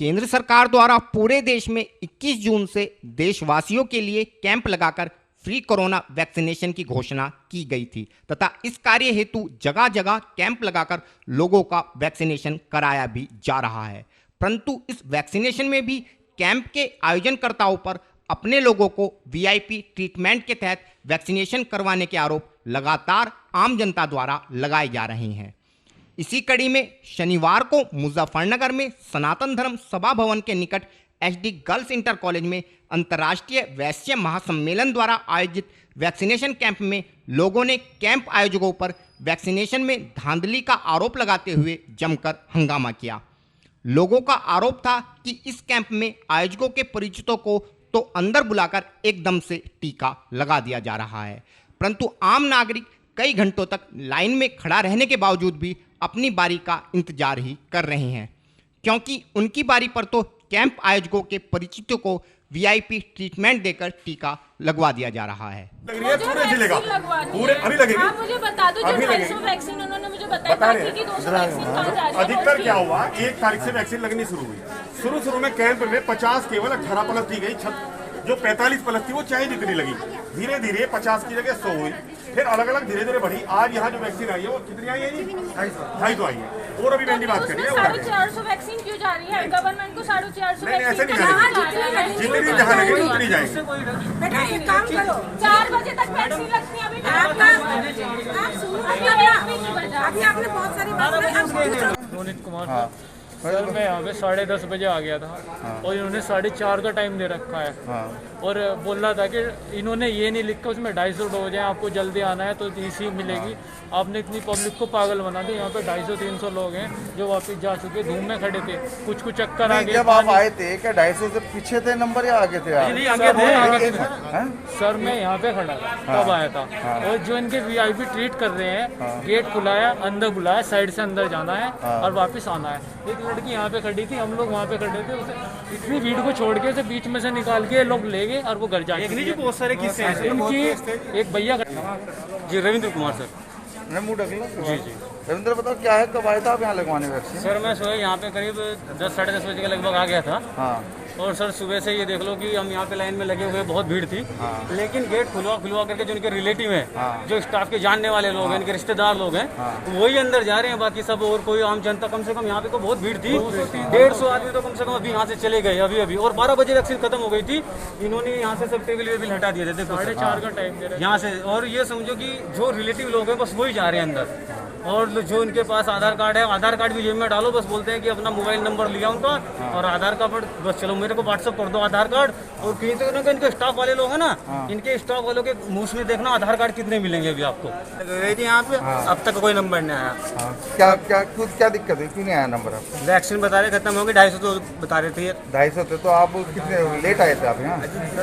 केंद्र सरकार द्वारा पूरे देश में 21 जून से देशवासियों के लिए कैंप लगाकर फ्री कोरोना वैक्सीनेशन की घोषणा की गई थी तथा इस कार्य हेतु जगह जगह कैंप लगाकर लोगों का वैक्सीनेशन कराया भी जा रहा है। परंतु इस वैक्सीनेशन में भी कैंप के आयोजनकर्ताओं पर अपने लोगों को वीआईपी ट्रीटमेंट के तहत वैक्सीनेशन करवाने के आरोप लगातार आम जनता द्वारा लगाए जा रहे हैं। इसी कड़ी में शनिवार को मुजफ्फरनगर में सनातन धर्म सभा भवन के निकट एचडी गर्ल्स इंटर कॉलेज में अंतर्राष्ट्रीय वैश्य महासम्मेलन द्वारा आयोजित वैक्सीनेशन कैंप में लोगों ने कैंप आयोजकों पर वैक्सीनेशन में धांधली का आरोप लगाते हुए जमकर हंगामा किया। लोगों का आरोप था कि इस कैंप में आयोजकों के परिचितों को तो अंदर बुलाकर एकदम से टीका लगा दिया जा रहा है, परंतु आम नागरिक कई घंटों तक लाइन में खड़ा रहने के बावजूद भी अपनी बारी का इंतजार ही कर रहे हैं, क्योंकि उनकी बारी पर तो कैंप आयोजकों के परिचितों को वीआईपी ट्रीटमेंट देकर टीका लगवा दिया जा रहा है। पूरे अभी लगेगी। आप मुझे बता दो, जो 250 वैक्सीन उन्होंने मुझे बताया बाकी की 200 वैक्सीन कहाँ जा रही है? अधिकतर क्या हुआ, 1 तारीख से वैक्सीन लगनी शुरू हुई। शुरू में कैंप में 50 केवल 18 प्लस दी गई, जो 45 प्लस थी वो चाहे जितनी लगी, धीरे धीरे 50 की जगह 100 हुई, फिर अलग अलग धीरे धीरे बढ़ी। आज यहाँ जो वैक्सीन आई है वो कितनी आई है जी? 250 आई है। और अभी मैंने बात करी है 450 वैक्सीन क्यों जा रही है? गवर्नमेंट को 450 ऐसे नहीं जाएगी, जितनी जहाँ लगेगी उतनी जाएगी। बेटा एक काम करो, 4 बजे तक वैक्सीन लगती है। अभी आपने बहुत सारी बातें। रोनित कुमार सर, मैं यहाँ पे 10:30 बजे आ गया था और इन्होंने 4:30 का टाइम दे रखा है और बोल रहा था कि इन्होंने ये नहीं लिखा उसमें 250 डोज है, आपको जल्दी आना है तो इसी मिलेगी। आपने इतनी पब्लिक को पागल बना दिया। यहाँ पे 250-300 लोग हैं जो वापस जा चुके, धूम में खड़े थे, कुछ चक्कर आ गए। जब आप आए थे क्या 250 से पीछे थे नंबर या आगे थे? आगे थे। सर मैं यहाँ पे खड़ा था तब आया था। और जो इनके वीआईपी ट्रीट कर रहे हैं, गेट खुलाया, अंदर बुलाया, साइड से अंदर जाना है और वापस आना है। एक लड़की यहाँ पे खड़ी थी, हम लोग वहाँ पे खड़े थे, उसे इतनी भीड़ को छोड़ के उसे बीच में से निकाल के लोग ले गए और वो घर जाके बहुत सारे किस्से हैं इनकी। एक भैया जी रविंद्र कुमार सर। जी जी रविंद्र बताओ क्या है, कब आए था आप यहाँ लगवाने वैक्सीन? सर मैं सुबह यहाँ पे करीब 10-10:30 बजे के लगभग आ गया था। हाँ। और सर सुबह से ये देख लो कि हम यहाँ पे लाइन में लगे हुए, बहुत भीड़ थी। लेकिन गेट खुलवा करके जो इनके रिलेटिव हैं, जो स्टाफ के जानने वाले लोग हैं, इनके रिश्तेदार लोग हैं, वही अंदर जा रहे हैं। बाकी सब और कोई आम जनता कम से कम यहाँ पे तो बहुत भीड़ थी, 150 आदमी तो कम से कम अभी यहाँ से चले गए अभी। और 12 बजे वैक्सीन खत्म हो गई थी। इन्होंने यहाँ से सब टेबल वेबल हटा दिए थे, 4:30 का टाइम यहाँ से। और ये समझो कि जो रिलेटिव लोग हैं बस वही जा रहे हैं अंदर। और जो इनके पास आधार कार्ड है, आधार कार्ड भी जेब में डालो, बस बोलते हैं कि अपना मोबाइल नंबर लिया उनका और आधार कार्ड, बस चलो मेरे को व्हाट्सअप कर दो आधार कार्ड। और कहीं तो इनके स्टाफ वाले लोग हैं ना, इनके स्टाफ वालों के मुंह में देखना आधार कार्ड कितने मिलेंगे अभी आपको। यहाँ पे अब तक कोई नंबर नहीं आया। क्या दिक्कत है, क्यों नहीं आया नंबर आपको? वैक्सीन बता रहे खत्म हो गई, 250 तो बता रहे थे। 250 थे तो आप कितने लेट आए थे आप यहाँ?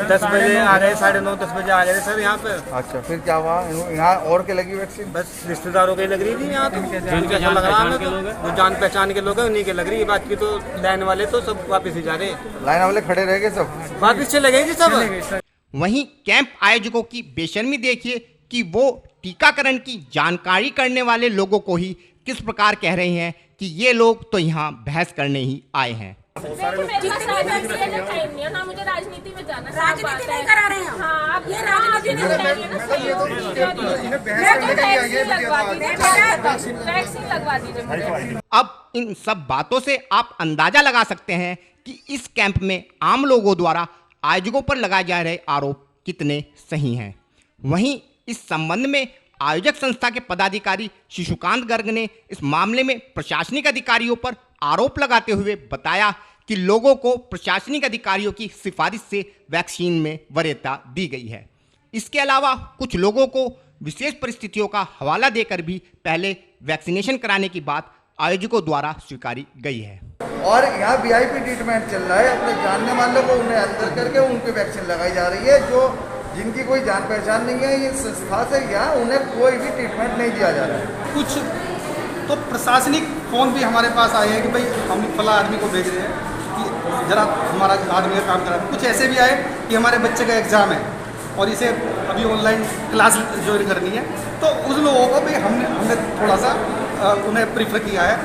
10 बजे आ गए, 9:30-10 बजे आ गए सर यहाँ पे। अच्छा, फिर क्या हुआ यहाँ और के लगी वैक्सीन? बस रिश्तेदारों की लग रही थी यहाँ पे, जिनके लग रहा है जो जान पहचान के लोग हैं उन्हीं के लग रही है। बाकी तो लाइन वाले तो सब वापस ही जा रहे हैं। लाइन वाले खड़े रह गए, सब वापस चले गए सब। वहीं कैंप आयोजकों की बेशर्मी देखिए कि वो टीकाकरण की जानकारी करने वाले लोगों को ही किस प्रकार कह रहे हैं कि ये लोग तो यहाँ बहस करने ही आए हैं। ना मुझे राजनीति में जाना, राजनीति नहीं करा रहे हैं। हाँ, आप ये राजनीति नहीं कर रहे वैक्सीन लगवा दीजिए। अब इन सब बातों से आप अंदाजा लगा सकते हैं कि इस कैंप में आम लोगों द्वारा आयोजकों पर लगाए जा रहे आरोप कितने सही हैं। वहीं इस संबंध में आयोजक संस्था के पदाधिकारी शिशुकांत गर्ग ने इस मामले में प्रशासनिक अधिकारियों पर आरोप लगाते हुए बताया कि लोगों को प्रशासनिक अधिकारियों की सिफारिश से वैक्सीन में वरीयता दी गई है। इसके अलावा कुछ लोगों को विशेष परिस्थितियों का हवाला देकर भी पहले वैक्सीनेशन कराने की बात आयोजकों द्वारा स्वीकारी गई है। और यहाँ वीआईपी ट्रीटमेंट चल रहा है, अपने जानने वालों को उन्हें अंदर करके उनकी वैक्सीन लगाई जा रही है। जो जिनकी कोई जान पहचान नहीं है ये संस्था से, यहाँ उन्हें कोई भी ट्रीटमेंट नहीं दिया जा रहा है। कुछ तो प्रशासनिक फ़ोन भी हमारे पास आए हैं कि भाई हम फला आदमी को भेज रहे हैं कि ज़रा हमारा आदमी का काम करा। कुछ ऐसे भी आए कि हमारे बच्चे का एग्ज़ाम है और इसे अभी ऑनलाइन क्लास ज्वाइन करनी है, तो उस लोगों को भी हमने थोड़ा सा उन्हें प्रीफर किया है।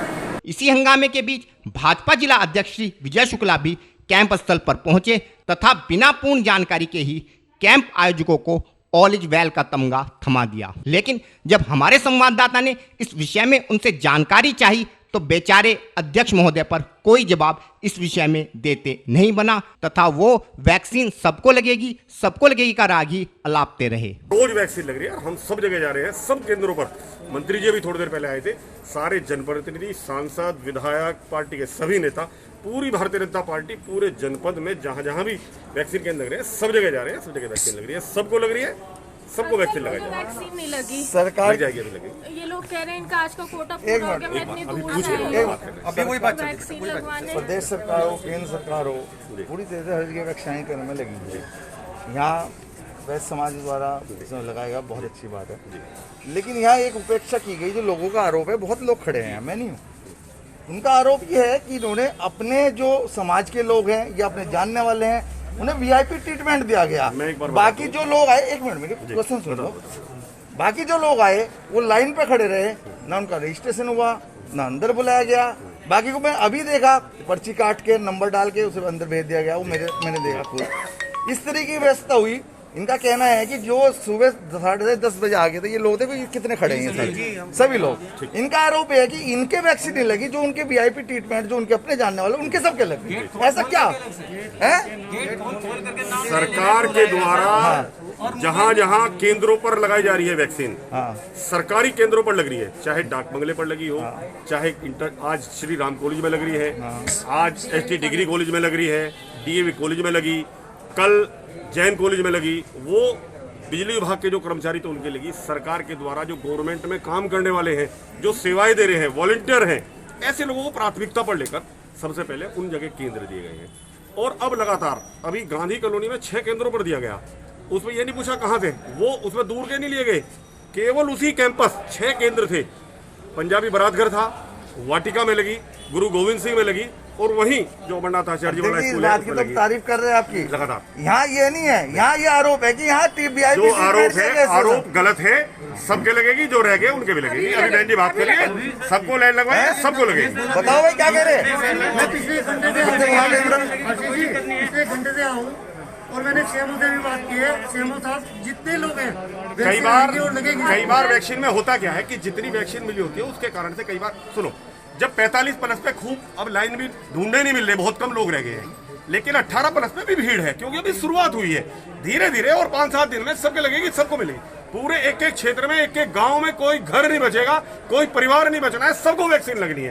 इसी हंगामे के बीच भाजपा जिला अध्यक्ष श्री विजय शुक्ला भी कैंप स्थल पर पहुंचे तथा बिना पूर्ण जानकारी के ही कैंप आयोजकों को ऑल इज वेल का तमगा थमा दिया। लेकिन जब हमारे संवाददाता ने इस विषय में उनसे जानकारी चाही तो बेचारे अध्यक्ष महोदय पर कोई जवाब इस विषय में देते नहीं बना तथा वो वैक्सीन सबको लगेगी का राग ही अलापते रहे। रोज वैक्सीन लग रही है, हम सब जगह जा रहे हैं, सब केंद्रों पर। मंत्री जी भी थोड़ी देर पहले आए थे, सारे जनप्रतिनिधि, सांसद, विधायक, पार्टी के सभी नेता, पूरी भारतीय जनता पार्टी पूरे जनपद में जहां जहां भी वैक्सीन केंद्र लग रहे हैं सब जगह जा रहे हैं, सब जगह वैक्सीन लग रही है, सबको लग रही है, सबको वैक्सीन लगाई जाएगी। वैक्सीन नहीं लगी, सरकार जाएगी, अभी लगेगी। ये लोग कह रहे हैं इनका आज का कोटा पूरा हो गया, मैं इतनी दूर से आई हूं। अभी वही बात चल रही वैक्सीन लगवाने प्रदेश सरकार हो, केंद्र सरकार हो, पूरी तरह से हर जगह वैक्सीन करने में लगी है। यहाँ वैश्य समाज द्वारा इसमें लगाएगा, बहुत अच्छी बात है, लेकिन यहाँ एक उपेक्षा की गई। जो लोगों का आरोप है, बहुत लोग खड़े हैं, मैं नहीं हूँ, उनका आरोप ये है कि इन्होंने अपने जो समाज के लोग हैं या अपने जानने वाले हैं उन्हें वीआईपी ट्रीटमेंट दिया गया। बाकी जो लोग आए, एक मिनट मेरे क्वेश्चन सुन लो, बाकी जो लोग आए वो लाइन पे खड़े रहे, ना उनका रजिस्ट्रेशन हुआ, ना अंदर बुलाया गया। बाकी को मैं अभी देखा, पर्ची काट के नंबर डाल के उसे अंदर भेज दिया गया, वो मैंने देखा खुद। इस तरह की व्यवस्था हुई। इनका कहना है कि जो सुबह 10:30 बजे आ गए थे, ये लोग देखो ये कितने खड़े हैं सभी लोग। इनका आरोप है कि इनके वैक्सीन नहीं लगी, जो उनके वीआईपी ट्रीटमेंट, जो उनके अपने जानने वाले, उनके सबके लगी। ऐसा क्या है? सरकार के द्वारा जहां जहां केंद्रों पर लगाई जा रही है वैक्सीन, सरकारी केंद्रों पर लग रही है, चाहे डाक बंगले पर लगी हो, चाहे आज श्री राम कॉलेज में लग रही है, आज ST डिग्री कॉलेज में लग रही है, DAV कॉलेज में लगी, कल जैन कॉलेज में लगी, वो बिजली विभाग के जो कर्मचारी तो उनके लगी। सरकार के द्वारा जो गवर्नमेंट में काम करने वाले हैं, जो सेवाएं दे रहे हैं, वॉलंटियर हैं, ऐसे लोगों को प्राथमिकता पर लेकर सबसे पहले उन जगह केंद्र दिए गए हैं। और अब लगातार अभी गांधी कॉलोनी में 6 केंद्रों पर दिया गया, उसमें ये नहीं पूछा कहाँ थे वो, उसमें दूर के नहीं लिए गए, केवल उसी कैंपस 6 केंद्र थे। पंजाबी बारात घर था, वाटिका में लगी, गुरु गोविंद सिंह में लगी, और वहीं जो अमरनाथ आचार्य जी वाला स्कूल है उसमें लगी। तारीफ कर रहे हैं आपकी लगातार। यहाँ ये नहीं है, यहाँ ये आरोप है कि यहाँ जो आरोप है, आरोप गलत है, सबके लगेगी, जो रह गए उनके भी लगेगी। अभी बहन जी बात करिए, सबको लाइन लगवाए, सबको लगेगी। बताओ भाई क्या कह रहे हैं? मैं पिछले घंटे से आऊँ और मैंने सीएमओ से भी बात की है। सीएमओ साहब, जितने लोग हैं कई बार वैक्सीन में होता क्या है कि जितनी वैक्सीन मिली होती है उसके कारण से कई बार सुनो, जब 45 प्लस पे खूब अब लाइन भी ढूंढने नहीं मिल रहे, बहुत कम लोग रह गए हैं, लेकिन 18 प्लस पे भी भीड़ है, क्योंकि अभी शुरुआत हुई है। धीरे धीरे और 5-7 दिन में सबके लगेगी, सबको मिलेगी। पूरे एक एक क्षेत्र में, एक एक गांव में कोई घर नहीं बचेगा, कोई परिवार नहीं बचना है, सबको वैक्सीन लगनी है।